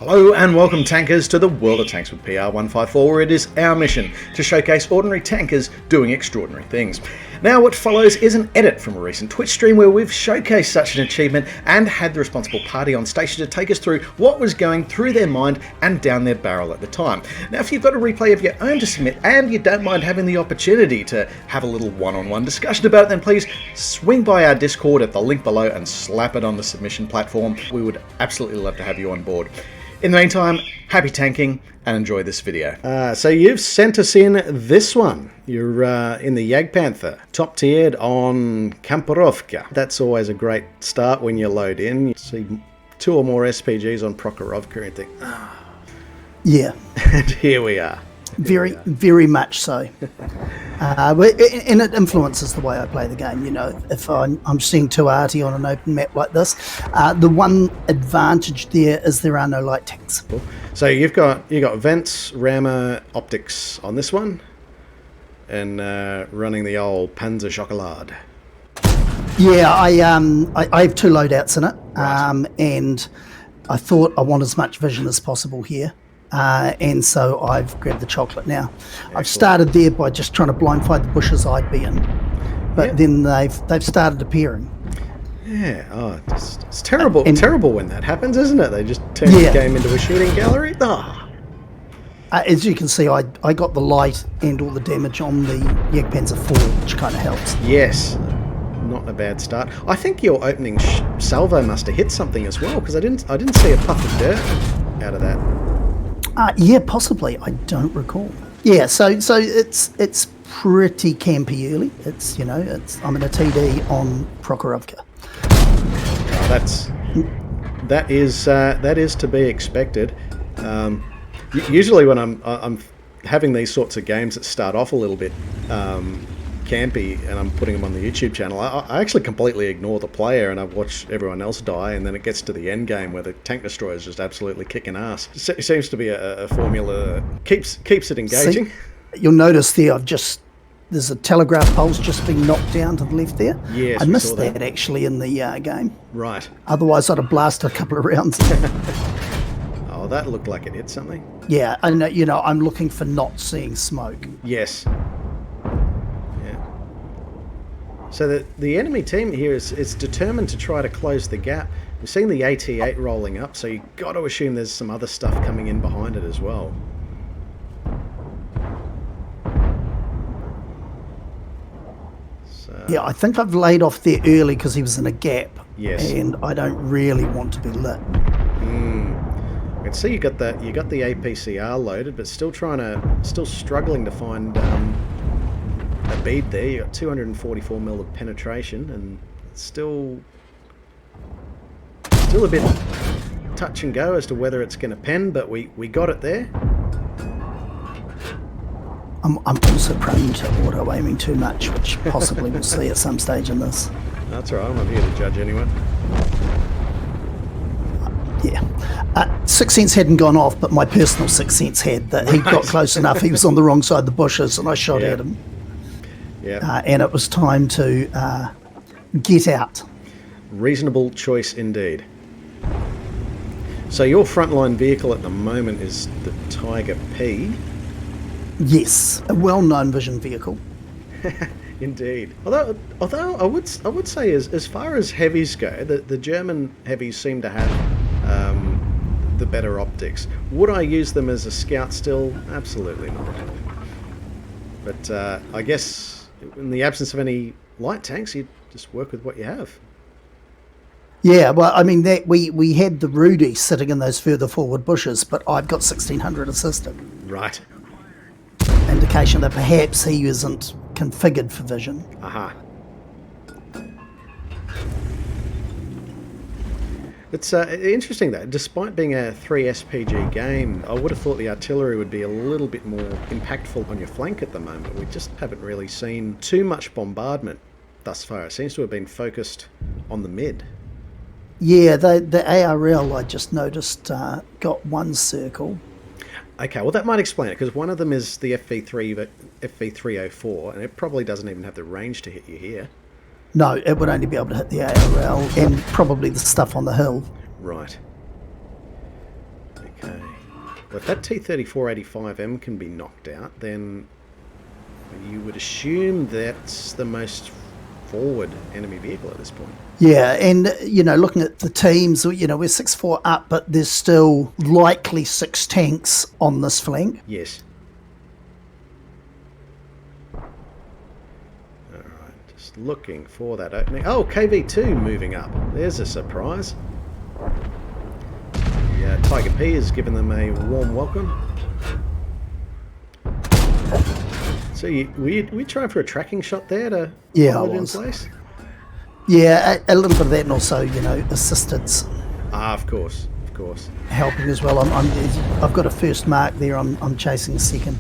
Hello and welcome tankers to the World of Tanks with PR154, where it is our mission to showcase ordinary tankers doing extraordinary things. Now what follows is an edit from a recent Twitch stream where we've showcased such an achievement and had the responsible party on station to take us through what was going through their mind and down their barrel at the time. Now if you've got a replay of your own to submit and you don't mind having the opportunity to have a little one-on-one discussion about it, then please swing by our Discord at the link below and slap it on the submission platform. We would absolutely love to have you on board. In the meantime, happy tanking and enjoy this video. So you've sent us in this one. You're in the JagdPanther, top tiered on Prokhorovka. That's always a great start when you load in. You see 2 or more SPGs on Prokhorovka and think, yeah. And here we are. Very much so. And it influences the way I play the game. You know, if I'm seeing too arty on an open map like this, the one advantage there is there are no light tanks. So you got vents, rammer, optics on this one, and running the old Panzer Chocolade. Yeah, I have 2 loadouts in it, Right. and I thought I want as much vision as possible here. And so I've grabbed the chocolate now. Excellent. I've started there by just trying to blind fight the bushes I'd be in, but then they've started appearing. Yeah, it's terrible. Terrible when that happens, isn't it? They just turn the game into a shooting gallery. As you can see, I got the light and all the damage on the JagdPanther 4, which kind of helps. Yes, not a bad start. I think your opening salvo must have hit something as well, because I didn't see a puff of dirt out of that. Yeah, possibly. I don't recall. Yeah, so it's pretty campy early. I'm in a TD on Prokhorovka. That is to be expected. Usually when I'm having these sorts of games that start off a little bit campy and I'm putting them on the YouTube channel, I actually completely ignore the player and I watch everyone else die, and then it gets to the end game where the tank destroyer is just absolutely kicking ass. It seems to be a formula that keeps it engaging. See, you'll notice there there's a telegraph pole's just been knocked down to the left there. Yes, I missed that actually in the game. Right. Otherwise I'd have blasted a couple of rounds. Oh, that looked like it hit something. Yeah, I know. I'm looking for not seeing smoke. Yes. So the enemy team here is determined to try to close the gap. We've seen the AT-8 rolling up, so you've got to assume there's some other stuff coming in behind it as well. So, yeah, I think I've laid off there early because he was in a gap. Yes. And I don't really want to be lit. I can see you got the APCR loaded, but still struggling to find a bead there. You got 244 mil of penetration, and still a bit touch and go as to whether it's going to pen, but we got it there. I'm also prone to auto aiming too much, which possibly we'll see at some stage in this. That's all right. I'm not here to judge anyone. Yeah. Sixth Sense hadn't gone off, but my personal Sixth Sense had. That he got close enough. He was on the wrong side of the bushes, and I shot at him. Yeah. And it was time to get out. Reasonable choice indeed. So your frontline vehicle at the moment is the Tiger P. Yes, a well-known vision vehicle. Indeed. Although I would say as far as heavies go, the German heavies seem to have the better optics. Would I use them as a scout still? Absolutely not. But I guess in the absence of any light tanks, you just work with what you have. Yeah, well, I mean, we had the Rudy sitting in those further forward bushes, but I've got 1600 assisted. Right. Indication that perhaps he isn't configured for vision. Aha. It's interesting though, despite being a 3 SPG game, I would have thought the artillery would be a little bit more impactful on your flank at the moment. We just haven't really seen too much bombardment thus far. It seems to have been focused on the mid. Yeah, the ARL I just noticed got one circle. Okay, well that might explain it, because one of them is the FV304, and it probably doesn't even have the range to hit you here. No, it would only be able to hit the ARL and probably the stuff on the hill. Right. Okay. if that T-34-85M can be knocked out, then you would assume that's the most forward enemy vehicle at this point. Yeah, and, looking at the teams, we're 6-4 up, but there's still likely 6 tanks on this flank. Yes. Alright, just looking for that opening. Oh, KV-2 moving up. There's a surprise. Yeah, Tiger P has given them a warm welcome. So we trying for a tracking shot there to hold it in place? Yeah, a little bit of that, and also assistance. Of course. Helping as well. I've got a first mark there. I'm chasing a second.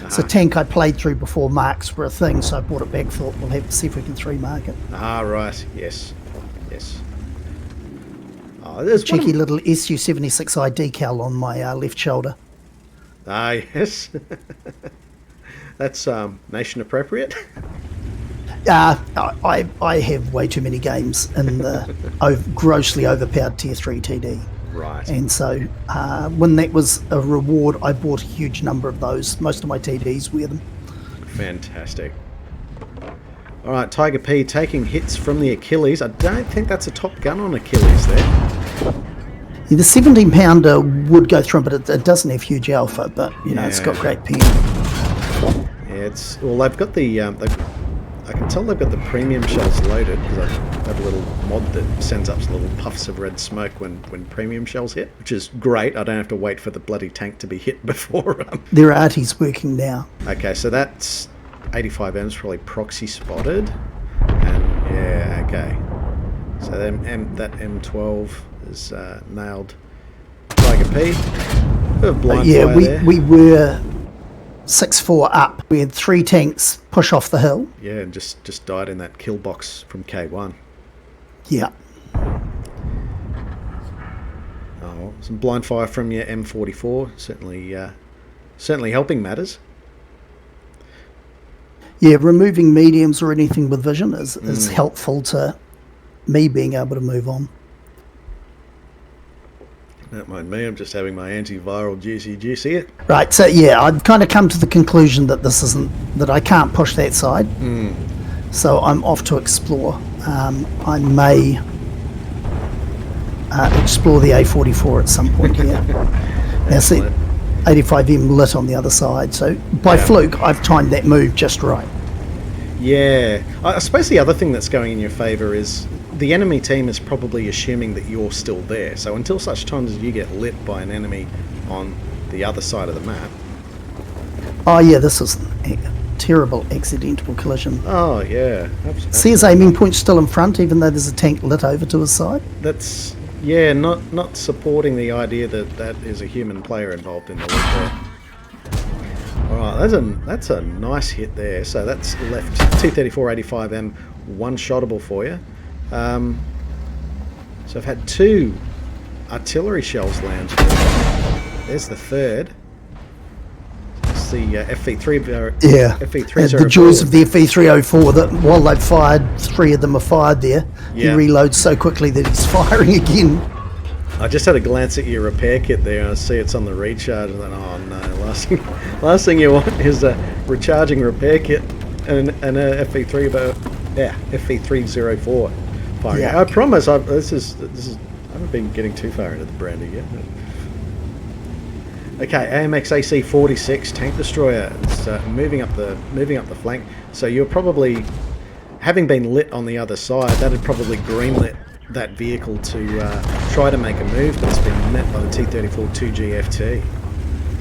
It's a tank I played through before marks were a thing, so I brought it back. Thought we'll have to see if we can 3-mark it. Right. Yes. Oh, there's cheeky little SU-76I decal on my left shoulder. Yes. That's nation appropriate. I have way too many games in the grossly overpowered Tier 3 TD. Right. And so when that was a reward, I bought a huge number of those. Most of my TDs wear them. Fantastic. All right, Tiger P taking hits from the Achilles. I don't think that's a top gun on Achilles there. Yeah, the 17-pounder would go through, but it doesn't have huge alpha, but, it's got great PM. Yeah, they've got the... I can tell they've got the premium shells loaded because I have a little mod that sends up little puffs of red smoke when premium shells hit, which is great. I don't have to wait for the bloody tank to be hit before... Their arty's working now. Okay, so that's 85M's probably proxy spotted. And yeah, okay. So then that M12 is nailed Tiger P. Bit of blind fire there. we were 6-4 up. We had 3 tanks push off the hill. Yeah, and just died in that kill box from K1. Yeah. Oh, some blind fire from your M44 certainly helping matters. Yeah, removing mediums or anything with vision is helpful to me being able to move on. Don't mind me, I'm just having my antiviral juice here. Right, so yeah, I've kind of come to the conclusion that that I can't push that side. So I'm off to explore. I may explore the A44 at some point here. Now see, 85M lit on the other side, so by fluke I've timed that move just right. Yeah, I suppose the other thing that's going in your favour is the enemy team is probably assuming that you're still there. So until such times as you get lit by an enemy on the other side of the map. Oh yeah, this is a terrible accidental collision. Oh yeah, absolutely. See his aiming point still in front, even though there's a tank lit over to his side. That's not supporting the idea that is a human player involved in the lit there. Alright, that's a nice hit there. So that's left T-34-85M one-shottable for you. So I've had 2 artillery shells land. There's the third. It's the FV3. Yeah, FV304. the joys of the FV304 that while they've fired, 3 of them are fired there. Yeah. He reloads so quickly that he's firing again. I just had a glance at your repair kit there and I see it's on the recharge and then, oh no, last thing you want is a recharging repair kit and a FV304 firing. Yeah. I promise this is I haven't been getting too far into the brandy yet. Okay, AMX AC-46 tank destroyer. It's moving up the flank. So you're probably, having been lit on the other side, that'd probably greenlit that vehicle to try to make a move, but it's been met by the T-34-2G FT.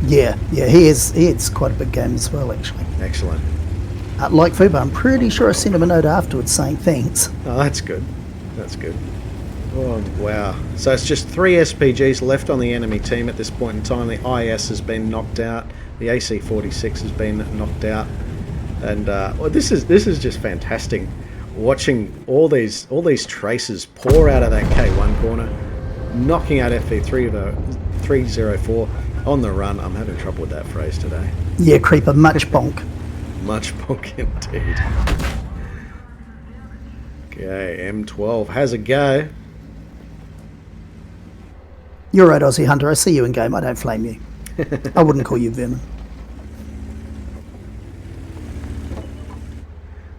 Yeah, he has quite a big game as well, actually. Excellent. Like Fuba, I'm pretty sure I sent him a note afterwards saying thanks. Oh, that's good. That's good. Oh, wow. So it's just 3 SPGs left on the enemy team at this point in time. The IS has been knocked out. The AC-46 has been knocked out. And well, this is just fantastic. Watching all these traces pour out of that K1 corner, knocking out FV304 on the run. I'm having trouble with that phrase today. Yeah, creeper, much bonk. Much bonk indeed. Okay, M12 has a go. You're right, Aussie Hunter. I see you in game. I don't flame you. I wouldn't call you vermin.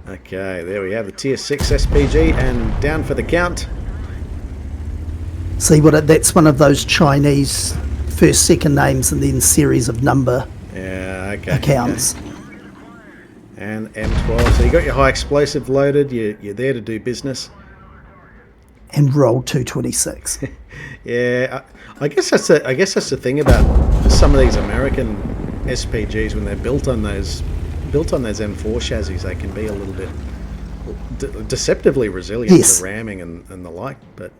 Okay, there we have the tier 6 SPG, and down for the count. See that's one of those Chinese first, second names and then series of number accounts. Okay. And M12. So you got your high explosive loaded. You're there to do business. And roll 226. Yeah, I guess that's the thing about some of these American SPGs when they're built on those M4 chassis. They can be a little bit deceptively resilient to ramming and the like. But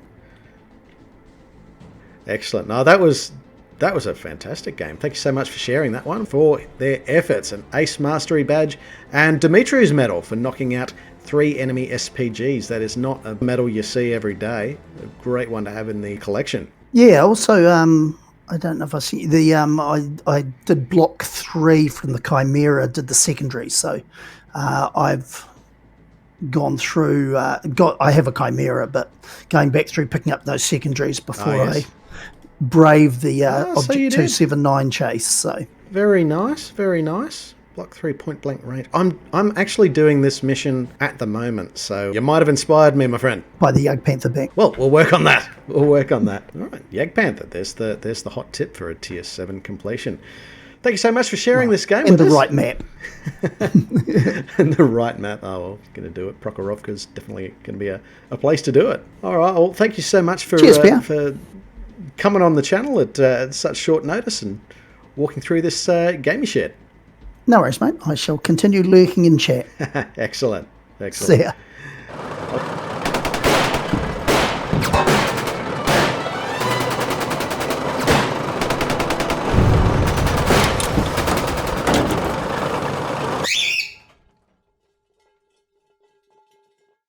excellent. No, that was a fantastic game. Thank you so much for sharing that one, for their efforts. An Ace Mastery badge and Dumitru's medal for knocking out 3 enemy SPGs. That is not a medal you see every day. A great one to have in the collection. Yeah, also, I don't know if I see the I did Bloc-3 from the Chimera, did the secondary, so I've gone through I have a Chimera, but going back through picking up those secondaries before I brave the Object 279 chase. So very nice. Bloc-3 point blank range. I'm actually doing this mission at the moment, so you might have inspired me, my friend. By the JagdPanther back. Well, we'll work on that. All right, JagdPanther. There's the hot tip for a tier 7 completion. Thank you so much for sharing this game with us. And the right map. And the right map. Oh, well, going to do it. Prokhorovka's definitely going to be a place to do it. All right. Well, thank you so much for coming on the channel at such short notice and walking through this game you shared. No worries, mate. I shall continue lurking in chat. Excellent. See ya.